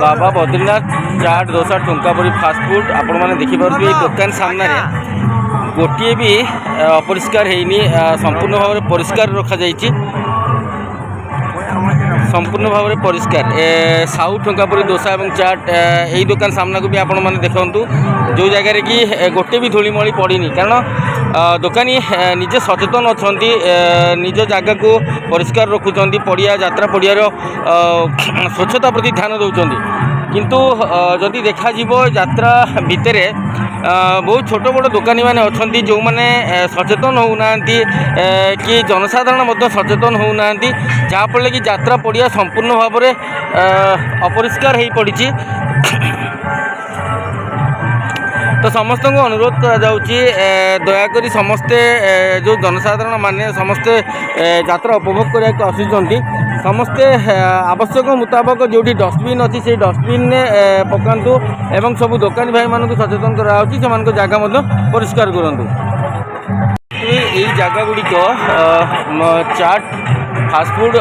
बाबा बद्रीनाथ चाट dosa टुंकापुरी fast food आपण मैंने देखिपे दुकान सामने गोटे भी अपरिष्कार होनी संपूर्ण भाव में परिष्कार रखा संपूर्ण भाव में परिष्कार साउ ठुंकापुरी दोसा और चाट यही दुकान सामना को भी आपण मैंने देखूँ जो जगार कि गोटे भी धूलीमली पड़नी कारण दुकानी निजे सचेतन अच्छा निज जगह को परिष्कार रखुंट पड़िया यात्रा पड़ियार स्वच्छता प्रति ध्यान दौरान किंतु जदि देखा यात्रा भितर बहुत छोट बड़ दुकानी मैंने अच्छा जो मैंने सचेतन होना कि जनसाधारण सचेतन होना जहाँफल कि यात्रा पड़िया संपूर्ण भाव में अपरिष्कार हो पड़ी। तो समस्त को अनुरोध करा दयाकोरी समस्ते जो जनसाधारण माने समस्ते यात्रा उपभोग करने आसुँच समस्ते आवश्यक मुताबक जो डस्टबिन अच्छी से डस्टबिन ने पकातु एवं सब दुकानी भाई मानक सचेतन कराई जगह परिष्कार करूँ। यही जगह गुड़िक चाट फास्टफुड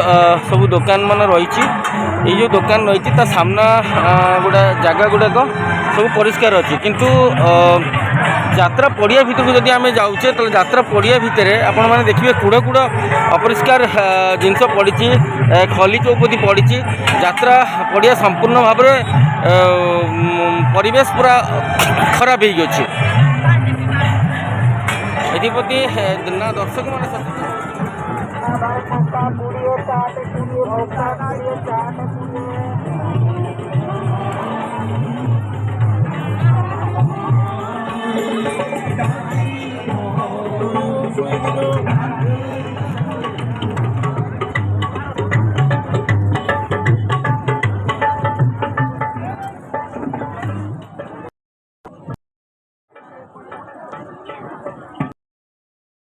सब दुकान मान रही जो दुकान रही सामना गुड़ा जगह गुड़ाक सब परिष्कार अच्छी किंतु यात्रा पड़िया भितर को जदि आम जाऊे तो यात्रा पड़िया भितर आपण मैंने देखिए कूड़ कूड़ अपरिष्कार जिनस पड़ी खली चौपती पड़ी यात्रा पड़िया संपूर्ण भाव में परिवेश पूरा खराब हो गई एप्रति ना दर्शक मैंने